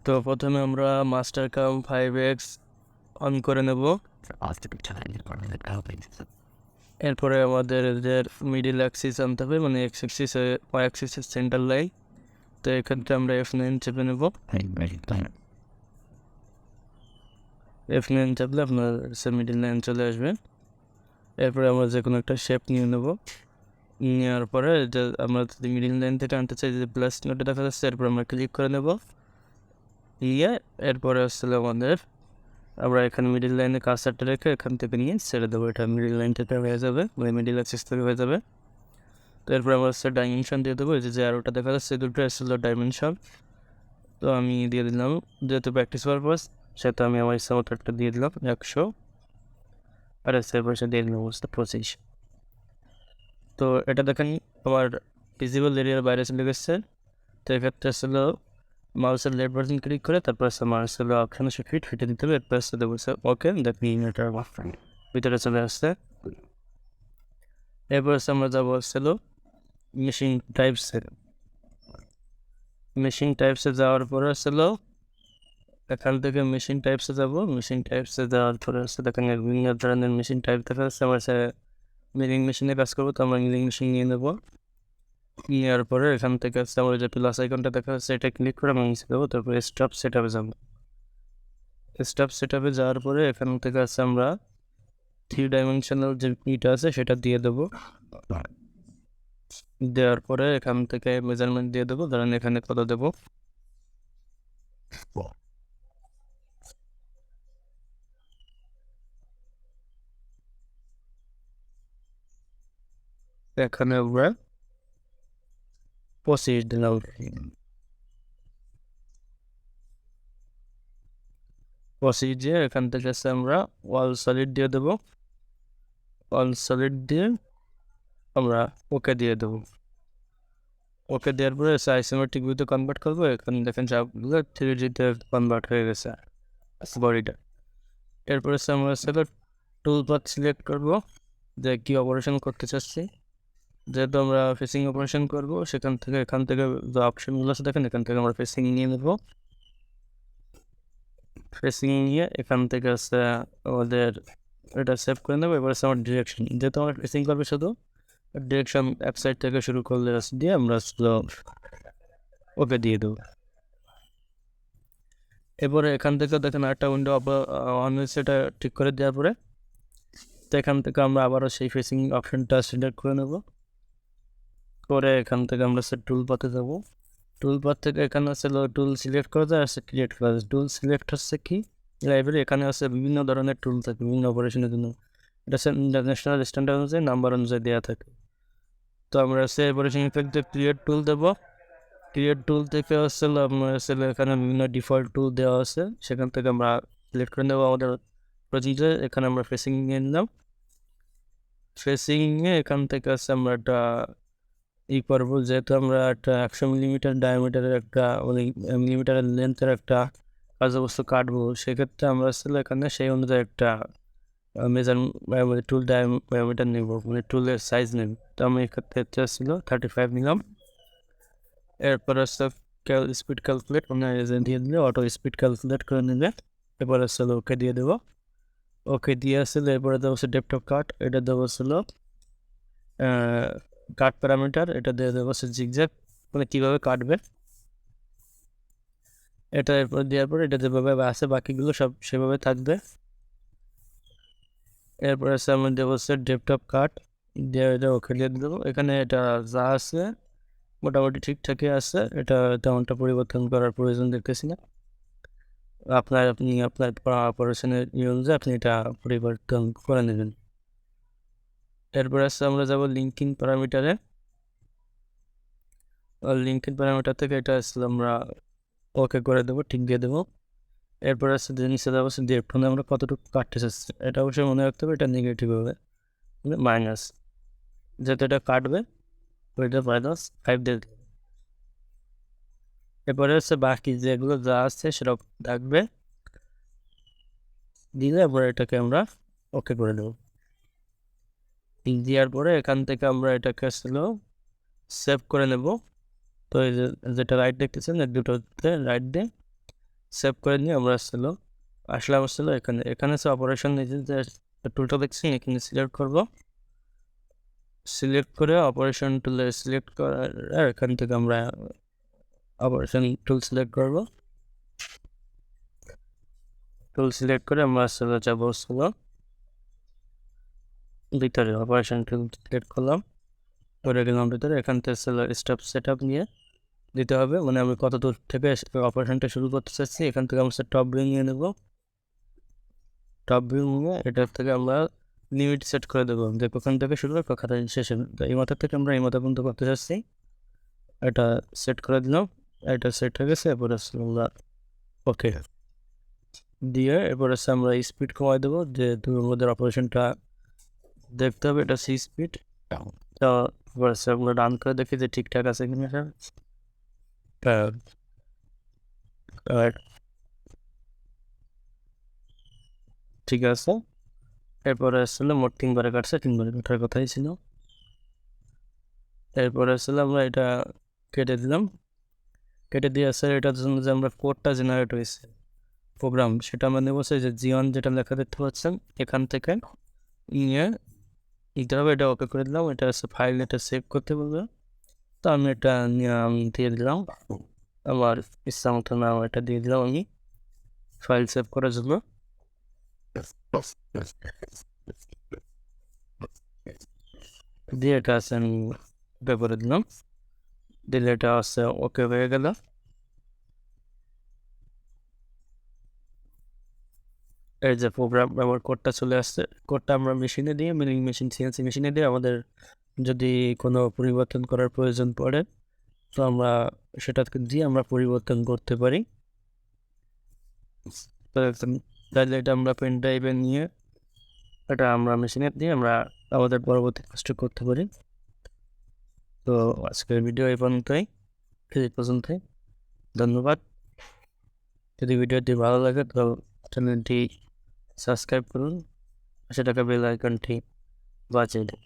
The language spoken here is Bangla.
তো প্রথমে আমরা মাস্টারকাম 5x অন করে নেব। এরপরে আমাদের যে মিডিল অ্যাক্সিস আনতে হবে, মানে এক্স অ্যাক্সিসে ওয়াই অ্যাক্সিসের সেন্টার লাইন। তো এক্ষেত্রে আমরা F9 চেপে নেব। F9 চাপলে আপনার মিডিল লাইন চলে আসবে। এরপরে আমরা যে কোনো একটা শেপ নিয়ে নেব। নেওয়ার পরে যে আমরা যদি মিডিল লাইন থেকে আনতে চাই, যে প্লাস নোটে দেখা যাচ্ছে, এরপর আমরা ক্লিক করে নেব। এরপরে আসলে আমরা এখানে মিডিল লাইনে কার্সারটা রেখে এখান থেকে নিয়ে ছেড়ে দেবো। এটা মিডিল লাইন থেকে হয়ে যাবে, মানে মিডিল অ্যাক্সিস থেকে হয়ে যাবে। তো এরপর আমরা ডাইমেনশন দিয়ে দেবো। এই যে অ্যারোটা দেখা যাচ্ছে, দুটো আসলে ডাইমেনশন। তো আমি দিয়ে দিলাম, যেহেতু প্র্যাকটিস পারপাস, সেহেতু আমি আমার ইচ্ছা মতো একটা দিয়ে দিলাম 100, আর পয়সা দিয়ে দিলাম 25। তো এটা দেখেন আমার ভিজিবল এরিয়ার বাইরে চলে গেছে। তো এক্ষেত্রে আসলে মাউসের লেফট বাটন ক্লিক করে তারপর আমার আসলে অপশন আছে ফিটে দিতে হবে। এরপর আসলে দেবো ওকে, দেখি এটা ভিতরে চলে আসছে। এরপর আমরা যাবো আসলে মেশিন টাইপসে যাওয়ার পরে আসলে এখান থেকে মেশিন টাইপসে যাবো। মেশিন টাইপসে যাওয়ার পরে আসলে দেখেন বিভিন্ন ধরনের মেশিন টাইপ দেখা যাচ্ছে। আমরা মিলিং মেশিনে কাজ করবো, তো আমরা মিলিং মেশিন নিয়ে নেবো। নেওয়ার পরে এখান থেকে আমরা যে প্লাস আইকনটা দেখা যাচ্ছে, এটা ক্লিক করে আমি নিচে দেবো। তারপরে স্টপ সেটআপে যাবো। স্টপ সেটআপে যাওয়ার পরে এখান থেকে আমরা 3 ডাইমেনশনাল যে ইটা আছে সেটা দিয়ে দেবো। দেওয়ার পরে এখান থেকে মেজারমেন্ট দিয়ে দেবো। ধরেন এখানে কত দেবো, এখানে আমরা 25 দিলাম। 25 দিয়ে এখান থেকে আমরা ওয়াল সলিড দিয়ে দেবো। ওয়াল সলিড দিয়ে আমরা ওকে দিয়ে দেবো। ওকে দেওয়ার পরে আইসোমেট্রিক ভিউতে কনভার্ট করবো। এখানে দেখেন সবগুলো 3Dতে কনভার্ট হয়ে গেছে বডিটা। এরপরে আমরা টুল পাথ সিলেক্ট করবো, যে কী অপারেশন করতে চাচ্ছি। যেহেতু আমরা ফেসিং অপারেশন করবো, এখান থেকে যে অপশনগুলো আছে দেখেন, এখান থেকে আমরা ফেসিং নিয়ে নেব। ফেসিং নিয়ে এখান থেকে আমাদের এটা সেভ করে নেবো। এবার আমার ডিরেকশন, যেহেতু আমরা ফেসিং করবে শুধু ডিরেকশন এক সাইড থেকে শুরু করলে দিয়ে আমরা ওকে দিয়ে দেবো। এরপরে এখান থেকে দেখেন একটা উইন্ডো অন হয়েছে, এটা ঠিক করে দেওয়ার পরে তো এখান থেকে আমরা আবারও সেই ফেসিং অপশনটা সিলেক্ট করে নেব। করে এখান থেকে আমরা টুল পাতে যাব। টুল পাত থেকে এখানে টুল সিলেক্ট করে দেওয়া আছে, ক্রিয়েট করা আছে। টুল সিলেক্ট হচ্ছে কি লাইব্রেরি, এখানে বিভিন্ন ধরনের টুল থাকে বিভিন্ন অপারেশনের জন্য। এটা ইন্টারন্যাশনাল স্ট্যান্ডার্ড অনুযায়ী নাম্বার অনুযায়ী দেওয়া থাকে। তো আমরা অপারেশন ইফেক্টে ক্রিয়েট টুল দেবো। ক্রিয়েট টুল থেকে আমরা এখানে বিভিন্ন ডিফল্ট টুল দেওয়া আছে, সেখান থেকে আমরা সিলেক্ট করে নেবো আমাদের প্রজেক্টে। এখানে আমরা ফেসিং নিয়ে নিলাম। ফেসিং নিয়ে এখান থেকে আমরা একটা করবো, যেহেতু আমরা একটা 100 মিলিমিটার ডায়ামিটারের একটা মিলিমিটারের লেন্থের একটা কার্যবস্তু কাটবো। সেক্ষেত্রে আমরা এখানে সেই অনুযায়ী একটা টুল ডায়ামিটার নেব, মানে টুলের সাইজ নেব। তো আমি এক্ষেত্রে 35 নিলাম। এরপর স্পিড ক্যালকুলেট দিয়ে দিলে অটো স্পিড ক্যালকুলেট করে নিলে। এরপর ওকে দিয়ে দেবো। ওকে দিয়ে এরপরে দেবো ডেপথ অফ কাট, এটা দেবো কাট প্যারামিটার, এটা দিয়ে দেবো জিগজ্যাগ, মানে কীভাবে কাটবে এটা। এরপর দেওয়ার পরে এটা যেভাবে আছে বাকিগুলো সব সেভাবে থাকবে। এরপরে আমরা দেবো ডেপথ অফ কাট, দিয়ে এটা ওকে দিয়ে দেবো। এখানে এটা যা আছে মোটামুটি ঠিকঠাকই আছে, এটা তেমনটা পরিবর্তন করার প্রয়োজন দেখতেছি না। আপনি আপনার অপারেশনের অনুযায়ী আপনি এটা পরিবর্তন করে নেবেন। এরপরে আমরা যাব লিঙ্কিং প্যারামিটারে। লিঙ্কিং প্যারামিটার থেকে এটা আমরা ওকে করে দেবো, ঠিক দিয়ে দেবো। এরপরে নিচে যাবো ফোনে আমরা কতটুকু কাটতে চাচ্ছি, এটা অবশ্যই মনে রাখতে হবে, এটা নেগেটিভ হবে, মাইনাস। যেহেতু এটা কাটবে ওইটা -5 দিয়ে দেবে। এরপরে বাকি যেগুলো যা আছে সেটা থাকবে, দিলে এরপরে এটাকে আমরা ওকে করে দেবো। দেওয়ার পরে এখান থেকে আমরা এটাকে সেভ করে নেব। তো এই যেটা রাইট দেখতেছেন, দুটোতে রাইট দিয়ে সেভ করে নিয়ে আমরা আসলাম এখানে অপারেশন যে টুলটা দেখছি এখানে সিলেক্ট করে অপারেশন টুলে সিলেক্ট করার এখান থেকে আমরা অপারেশন টুল সিলেক্ট করব। টুল সিলেক্ট করে আমরা যাবো ভিতরে অপারেশন টুল সিলেক্ট করলাম, করে গেলাম ভিতরে। এখান থেকে স্টেপ সেট আপ নিয়ে দিতে হবে, মানে আমি কত দূর থেকে অপারেশনটা শুরু করতে চাচ্ছি। এখান থেকে আমরা টপ ভিউ নিয়ে নেব। টপ ভিউ নিয়ে এটার থেকে আমরা লিমিট সেট করে দেবো যে কোখান থেকে শুরু করে কোথায় শেষ হবে। তো এই মাথা থেকে আমরা এই মাথা পর্যন্ত করতে চাচ্ছি, এটা সেট করে দিলাম। এটা সেট হয়ে গেছে। এরপরে আমরা ওকে দিয়ে এরপরে আমরা স্পিড কমাই দেবো, যে তুমি আমাদের অপারেশনটা দেখতে হবে। এটা সি স্পিড। তো এরপরে আমরা রান করে দেখি যে ঠিকঠাক আছে কিনা। ঠিক আছে। এরপরে মোট 3বারে কাটছে, 3বারে কাটার কথাই ছিল। এরপরে আমরা এটা কেটে দিলাম। কেটে দিয়ে এটার জন্য যে আমরা কোডটা জেনারেট হয়েছে প্রোগ্রাম, সেটা আমরা নেবো যে জিওন যেটা লেখা দেখতে পাচ্ছেন এখান থেকে নিয়ে নিতে হবে। এটা ওকে করে দিলাম। এটা ফাইল, এটা সেভ করতে বলবে। তো আমি এটা নিয়ে দিয়ে দিলাম আমার ইচ্ছা মতো নাম, এটা দিয়ে দিলাম আমি ফাইল সেভ করার জন্য। দিয়ে এটা আমি ওকে করে দিলাম। দিলে এটা ওকে হয়ে গেল। এই যে প্রোগ্রাম আমার কোডটা চলে আসছে। কোডটা আমরা মেশিনে দিয়ে, মিলিং মেশিন সিএনসি মেশিনে দিয়ে আমাদের যদি কোনো পরিবর্তন করার প্রয়োজন পড়ে তো আমরা সেটা দিয়ে আমরা পরিবর্তন করতে পারি। তাহলে এটা আমরা পেন ড্রাইভে নিয়ে এটা আমরা মেশিনে দিয়ে আমরা আমাদের পরবর্তী কাজটা করতে পারি। তো আজকের ভিডিও এই পর্যন্তই। ধন্যবাদ। যদি ভিডিওটি ভালো লাগে তো চ্যানেলটি সাবস্ক্রাইব করুন, সেটাকে বেল আইকনটি বাজিয়ে দিন।